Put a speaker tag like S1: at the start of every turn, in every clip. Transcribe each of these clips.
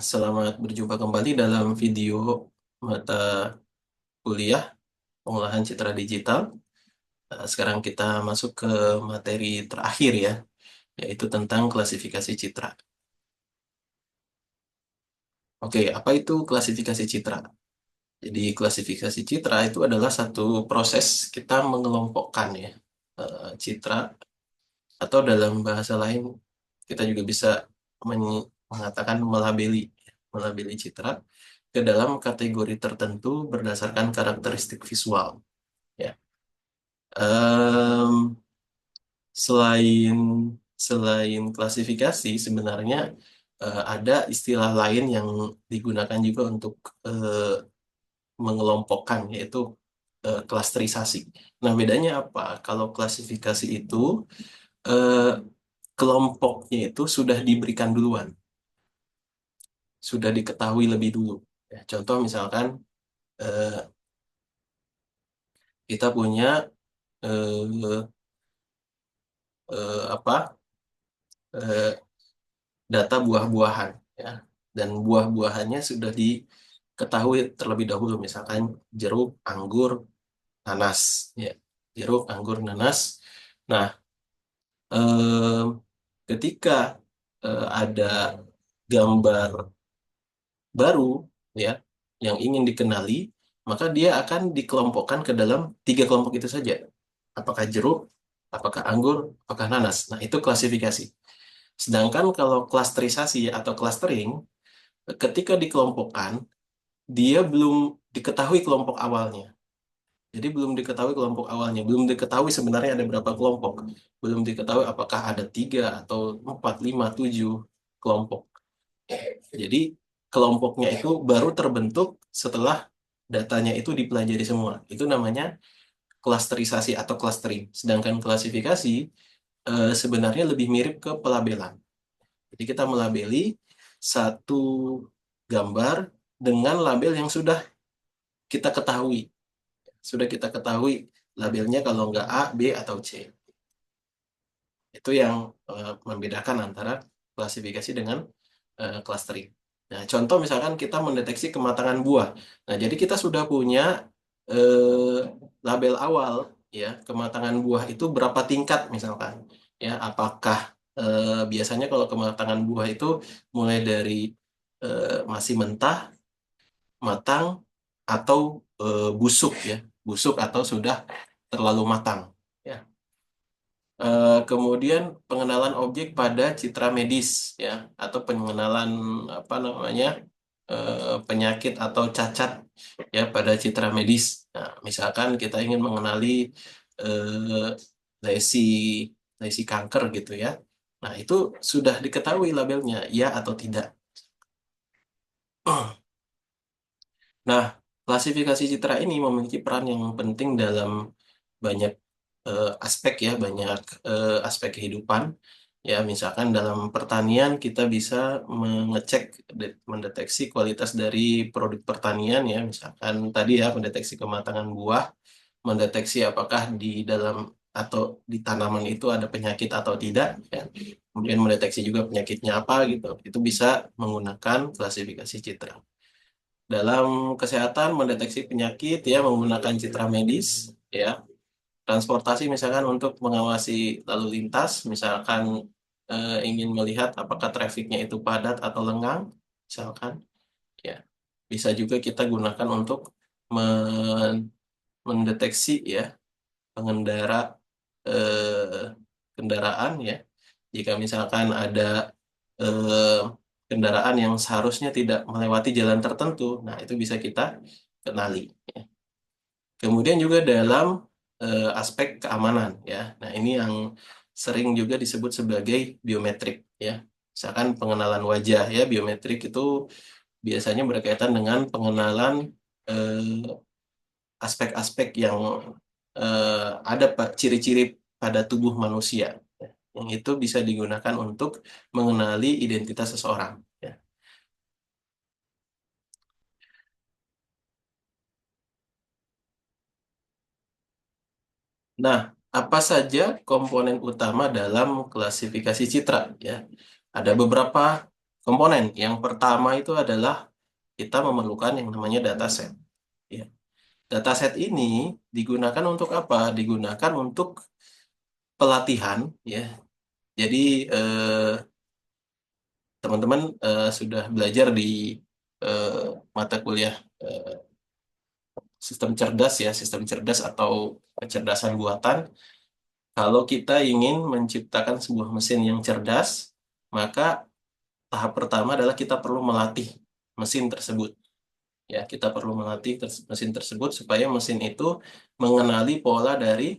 S1: Selamat berjumpa kembali dalam video mata kuliah pengolahan citra digital. Sekarang kita masuk ke materi terakhir ya, yaitu tentang klasifikasi citra. Oke, apa itu klasifikasi citra? Jadi klasifikasi citra itu adalah satu proses kita mengelompokkan ya citra, atau dalam bahasa lain kita juga bisa mengatakan melabeli citra ke dalam kategori tertentu berdasarkan karakteristik visual. Ya. Em, selain selain klasifikasi, sebenarnya ada istilah lain yang digunakan juga untuk mengelompokkan, yaitu klasterisasi. Nah, bedanya apa? Kalau klasifikasi itu eh, kelompoknya itu sudah diberikan duluan, sudah diketahui lebih dulu. Ya, contoh misalkan eh, kita punya eh, apa eh, data buah-buahan ya, dan buah-buahannya sudah diketahui terlebih dahulu, misalkan jeruk, anggur, nanas ya, jeruk, anggur, nanas. Nah, eh, ketika ada gambar baru ya yang ingin dikenali, maka dia akan dikelompokkan ke dalam tiga kelompok itu saja. Apakah jeruk, apakah anggur, apakah nanas. Nah, itu klasifikasi. Sedangkan kalau klasterisasi atau clustering, ketika dikelompokkan, dia belum diketahui kelompok awalnya. Jadi belum diketahui kelompok awalnya, belum diketahui sebenarnya ada berapa kelompok, belum diketahui apakah ada 3 atau 4, 5, 7 kelompok. Jadi kelompoknya itu baru terbentuk setelah datanya itu dipelajari semua. Itu namanya klasterisasi atau clustering. Sedangkan klasifikasi sebenarnya lebih mirip ke pelabelan. Jadi kita melabeli satu gambar dengan label yang sudah kita ketahui. Sudah kita ketahui labelnya, kalau nggak A, B, atau C. Itu yang membedakan antara klasifikasi dengan clustering. Nah, contoh misalkan kita mendeteksi kematangan buah. Nah, jadi kita sudah punya eh, label awal ya, kematangan buah itu berapa tingkat misalkan. Ya, apakah biasanya kalau kematangan buah itu mulai dari masih mentah, matang, atau busuk ya, busuk atau sudah terlalu matang. Ya. Kemudian pengenalan objek pada citra medis ya, atau pengenalan apa namanya penyakit atau cacat ya pada citra medis. Nah, misalkan kita ingin mengenali eh, lesi lesi kanker gitu ya. Nah, itu sudah diketahui labelnya ya atau tidak. Nah, klasifikasi citra ini memiliki peran yang penting dalam banyak aspek ya, banyak aspek kehidupan. Ya, misalkan dalam pertanian kita bisa mengecek, mendeteksi kualitas dari produk pertanian ya, misalkan tadi ya mendeteksi kematangan buah, mendeteksi apakah di dalam atau di tanaman itu ada penyakit atau tidak ya. Kemudian mendeteksi juga penyakitnya apa gitu. Itu bisa menggunakan klasifikasi citra. Dalam kesehatan mendeteksi penyakit ya menggunakan citra medis ya. Transportasi misalkan untuk mengawasi lalu lintas, misalkan ingin melihat apakah trafiknya itu padat atau lengang, misalkan ya. Bisa juga kita gunakan untuk mendeteksi ya pengendara kendaraan ya. Jika misalkan ada eh, kendaraan yang seharusnya tidak melewati jalan tertentu, nah itu bisa kita kenali. Ya. Kemudian juga dalam aspek keamanan ya. Nah, ini yang sering juga disebut sebagai biometrik ya. Misalkan pengenalan wajah ya, biometrik itu biasanya berkaitan dengan pengenalan eh, aspek-aspek yang ada ciri-ciri pada tubuh manusia. Ya. Yang itu bisa digunakan untuk mengenali identitas seseorang. Ya. Nah, apa saja komponen utama dalam klasifikasi citra? Ya, ada beberapa komponen. Yang pertama itu adalah kita memerlukan yang namanya dataset. Ya. Dataset ini digunakan untuk apa? Digunakan untuk pelatihan, ya. Jadi teman-teman sudah belajar di eh, mata kuliah eh, sistem cerdas ya, sistem cerdas atau kecerdasan buatan. Kalau kita ingin menciptakan sebuah mesin yang cerdas, maka tahap pertama adalah kita perlu melatih mesin tersebut. Ya, kita perlu melatih mesin tersebut supaya mesin itu mengenali pola dari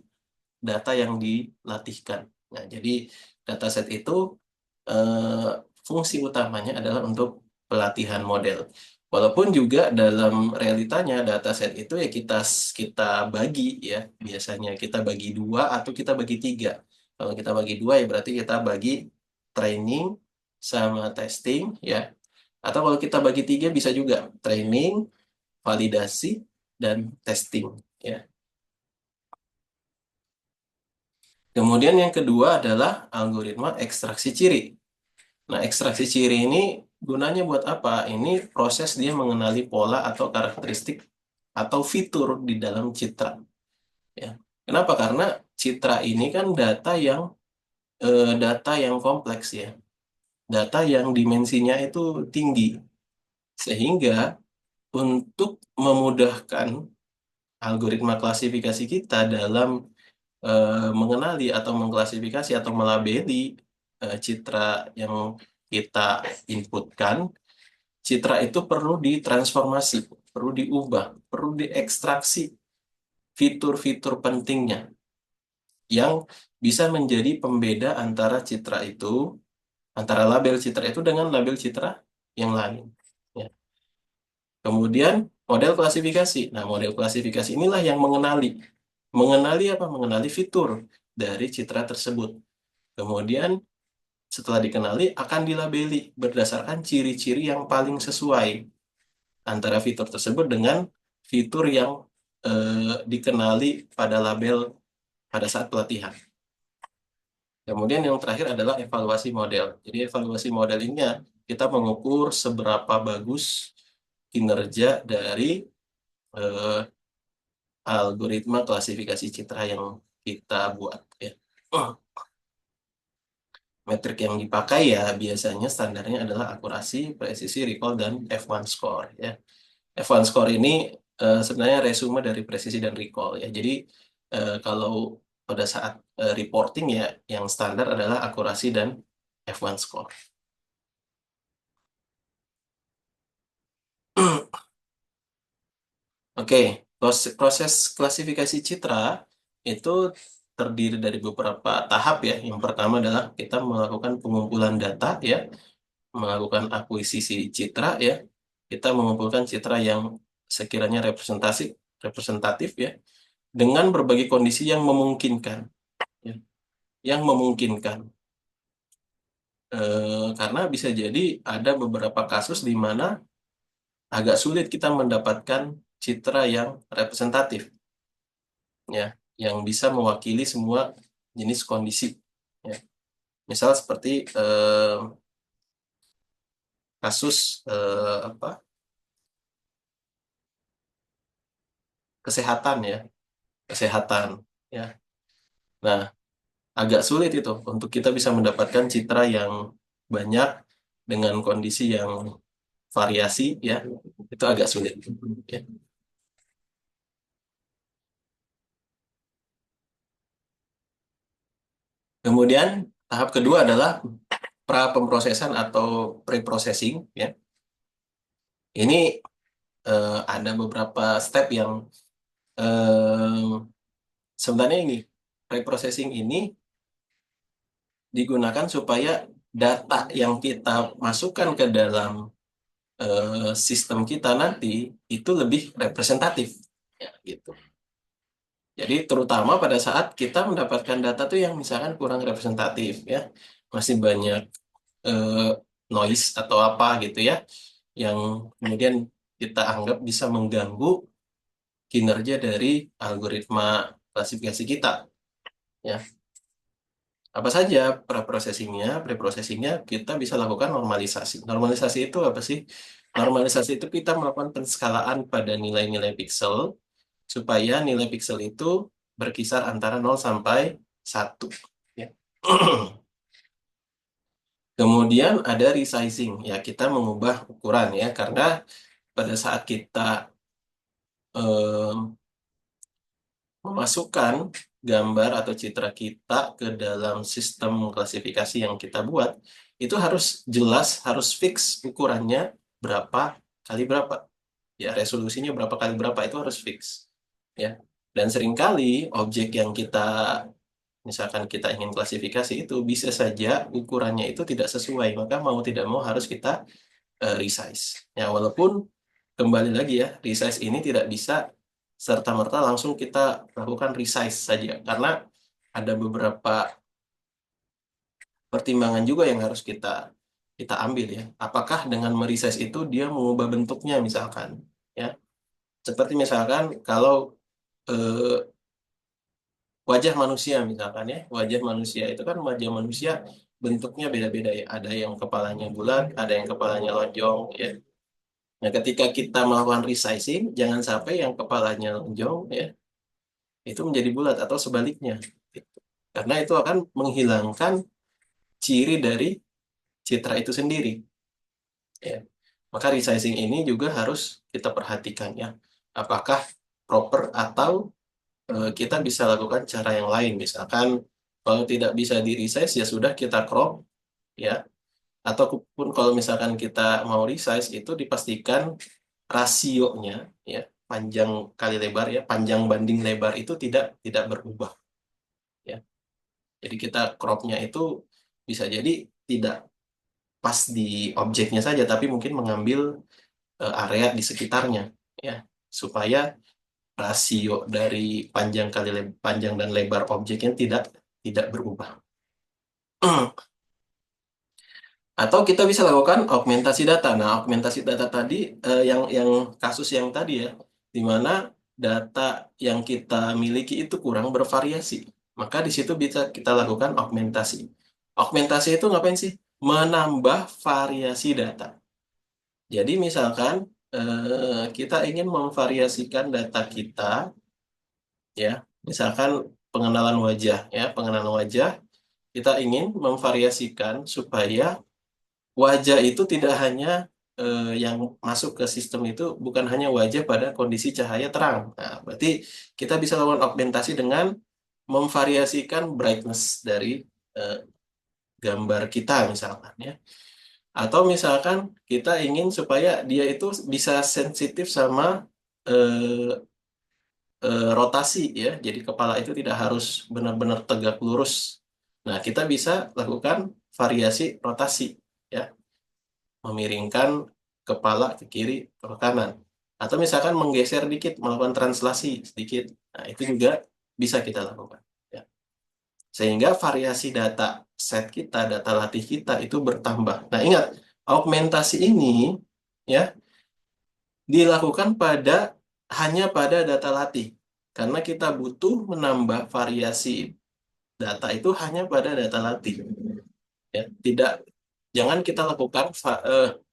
S1: data yang dilatihkan. Nah, jadi dataset itu eh, fungsi utamanya adalah untuk pelatihan model. Walaupun juga dalam realitanya dataset itu ya kita bagi ya, biasanya kita bagi dua atau kita bagi tiga. Kalau kita bagi dua ya berarti kita bagi training sama testing ya. Atau kalau kita bagi tiga bisa juga training, validasi, dan testing ya. Kemudian yang kedua adalah algoritma ekstraksi ciri. Nah, ekstraksi ciri ini gunanya buat apa? Ini proses dia mengenali pola atau karakteristik atau fitur di dalam citra. Ya. Kenapa? Karena citra ini kan data yang kompleks ya, data yang dimensinya itu tinggi, sehingga untuk memudahkan algoritma klasifikasi kita dalam mengenali atau mengklasifikasi atau melabeli citra yang kita inputkan, citra itu perlu ditransformasi, perlu diubah, perlu diekstraksi fitur-fitur pentingnya yang bisa menjadi pembeda antara citra itu, antara label citra itu dengan label citra yang lain. Ya. Kemudian model klasifikasi. Nah, model klasifikasi inilah yang mengenali apa? Mengenali fitur dari citra tersebut. Kemudian setelah dikenali akan dilabeli berdasarkan ciri-ciri yang paling sesuai antara fitur tersebut dengan fitur yang dikenali pada label pada saat pelatihan. Kemudian yang terakhir adalah evaluasi model. Jadi evaluasi model ini ya, kita mengukur seberapa bagus kinerja dari eh, algoritma klasifikasi citra yang kita buat. Ya. Metrik yang dipakai ya biasanya standarnya adalah akurasi, presisi, recall, dan F1 score. Ya. F1 score ini sebenarnya resume dari presisi dan recall ya. Jadi kalau pada saat reporting ya yang standar adalah akurasi dan F1 score. Oke, proses klasifikasi citra itu terdiri dari beberapa tahap ya. Yang pertama adalah kita melakukan pengumpulan data ya, melakukan akuisisi citra ya. Kita mengumpulkan citra yang sekiranya representatif ya, dengan berbagai kondisi yang memungkinkan, ya. Yang memungkinkan. Karena bisa jadi ada beberapa kasus di mana agak sulit kita mendapatkan citra yang representatif, ya, yang bisa mewakili semua jenis kondisi. Ya. Misal seperti kasus apa kesehatan ya, kesehatan. Ya. Nah, agak sulit itu untuk kita bisa mendapatkan citra yang banyak dengan kondisi yang variasi ya, itu agak sulit. Ya. Kemudian tahap kedua adalah pra pemrosesan atau pre-processing ya. Ini ada beberapa step yang eh, sebenarnya ini pre-processing ini digunakan supaya data yang kita masukkan ke dalam sistem kita nanti itu lebih representatif ya gitu. Jadi terutama pada saat kita mendapatkan data tuh yang misalkan kurang representatif ya, masih banyak eh, noise atau apa gitu ya, yang kemudian kita anggap bisa mengganggu kinerja dari algoritma klasifikasi kita ya. Apa saja preprocessingnya? Preprocessingnya kita bisa lakukan normalisasi. Normalisasi itu apa sih? Normalisasi itu kita melakukan penskalaan pada nilai-nilai pixel supaya nilai pixel itu berkisar antara 0 sampai 1. Ya. Kemudian ada resizing, ya kita mengubah ukuran ya, karena pada saat kita em, memasukkan gambar atau citra kita ke dalam sistem klasifikasi yang kita buat, itu harus jelas, harus fix ukurannya berapa kali berapa. Ya, resolusinya berapa kali berapa itu harus fix. Ya. Dan seringkali objek yang kita, misalkan kita ingin klasifikasi itu bisa saja ukurannya itu tidak sesuai, maka mau tidak mau harus kita resize. Ya, walaupun kembali lagi ya, resize ini tidak bisa serta-merta langsung kita lakukan resize saja, karena ada beberapa pertimbangan juga yang harus kita kita ambil ya. Apakah dengan meresize itu dia mengubah bentuknya misalkan, ya. Seperti misalkan kalau eh, wajah manusia misalkan ya, wajah manusia itu kan wajah manusia bentuknya beda-beda ya. Ada yang kepalanya bulat, ada yang kepalanya lonjong ya. Nah, ketika kita melakukan resizing, jangan sampai yang kepalanya lonjong ya itu menjadi bulat atau sebaliknya. Karena itu akan menghilangkan ciri dari citra itu sendiri. Ya. Maka resizing ini juga harus kita perhatikan ya. Apakah proper atau kita bisa lakukan cara yang lain. Misalkan kalau tidak bisa di resize ya sudah kita crop ya. Ataupun kalau misalkan kita mau resize itu dipastikan rasionya ya, panjang kali lebar ya, panjang banding lebar itu tidak berubah ya. Jadi kita cropnya itu bisa jadi tidak pas di objeknya saja, tapi mungkin mengambil area di sekitarnya ya, supaya rasio dari panjang dan lebar objeknya tidak tidak berubah. Atau kita bisa lakukan augmentasi data. Nah, augmentasi data tadi yang kasus yang tadi ya, di mana data yang kita miliki itu kurang bervariasi. Maka di situ bisa kita lakukan augmentasi. Augmentasi itu ngapain sih? Menambah variasi data. Jadi misalkan kita ingin memvariasikan data kita, ya, misalkan pengenalan wajah, ya, pengenalan wajah, kita ingin memvariasikan supaya wajah itu tidak hanya yang masuk ke sistem itu bukan hanya wajah pada kondisi cahaya terang. Nah, berarti kita bisa lakukan augmentasi dengan memvariasikan brightness dari eh, gambar kita misalkan ya. Atau misalkan kita ingin supaya dia itu bisa sensitif sama eh, rotasi ya. Jadi kepala itu tidak harus benar-benar tegak lurus. Nah, kita bisa lakukan variasi rotasi ya, memiringkan kepala ke kiri ke kanan. Atau misalkan menggeser dikit, melakukan translasi sedikit. Nah, itu juga bisa kita lakukan. Ya. Sehingga variasi data set kita, data latih kita itu bertambah. Nah, ingat, augmentasi ini ya dilakukan hanya pada data latih. Karena kita butuh menambah variasi data itu hanya pada data latih. Ya, jangan kita lakukan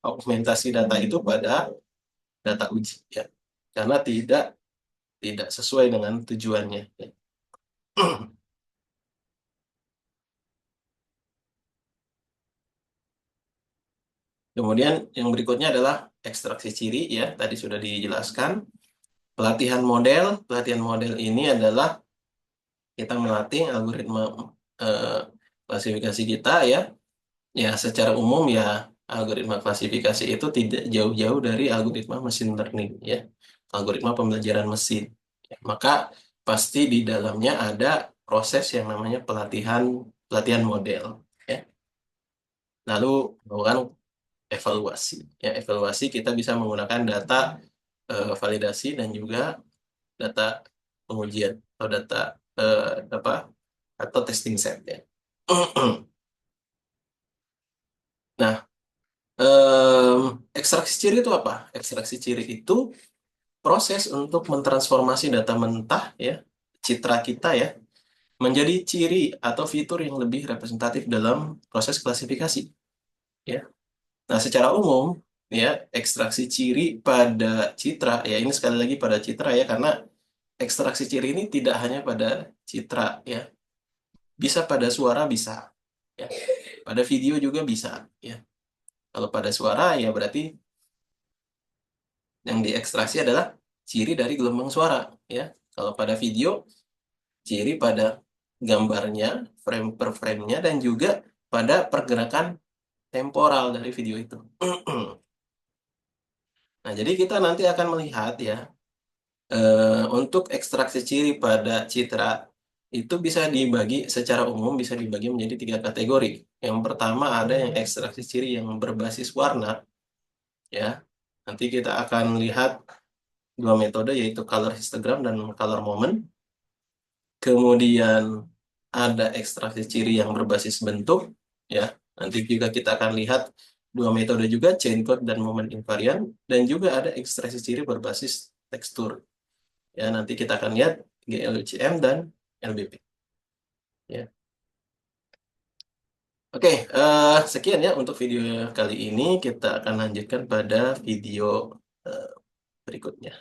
S1: augmentasi data itu pada data uji ya. Karena tidak tidak sesuai dengan tujuannya. Ya. Kemudian yang berikutnya adalah ekstraksi ciri ya, tadi sudah dijelaskan. Pelatihan model ini adalah kita melatih algoritma eh, klasifikasi kita ya. Ya, secara umum ya algoritma klasifikasi itu tidak jauh-jauh dari algoritma machine learning ya. Algoritma pembelajaran mesin. Ya, maka pasti di dalamnya ada proses yang namanya pelatihan pelatihan model ya. Lalu melakukan evaluasi. Ya, evaluasi kita bisa menggunakan data validasi dan juga data pengujian atau data apa atau testing set ya. Nah, ekstraksi ciri itu apa? Ekstraksi ciri itu proses untuk mentransformasi data mentah ya, citra kita ya, menjadi ciri atau fitur yang lebih representatif dalam proses klasifikasi. Ya. Nah, secara umum, ya, ekstraksi ciri pada citra, ya ini sekali lagi pada citra ya, karena ekstraksi ciri ini tidak hanya pada citra, ya, bisa pada suara bisa, ya, pada video juga bisa, ya. Kalau pada suara ya berarti yang diekstraksi adalah ciri dari gelombang suara, ya. Kalau pada video, ciri pada gambarnya, frame per frame-nya, dan juga pada pergerakan temporal dari video itu. Nah, jadi kita nanti akan melihat ya, untuk ekstraksi ciri pada citra itu bisa dibagi secara umum bisa dibagi menjadi 3 kategori. Yang pertama ada yang ekstraksi ciri yang berbasis warna, ya. Nanti kita akan lihat 2 metode yaitu color histogram dan color moment. Kemudian ada ekstraksi ciri yang berbasis bentuk, ya. Nanti juga kita akan lihat 2 metode juga, chain code dan moment invariant, dan juga ada ekstraksi ciri berbasis tekstur. Ya, nanti kita akan lihat GLCM dan LBP. Ya. Oke, sekian ya untuk video kali ini. Kita akan lanjutkan pada video berikutnya.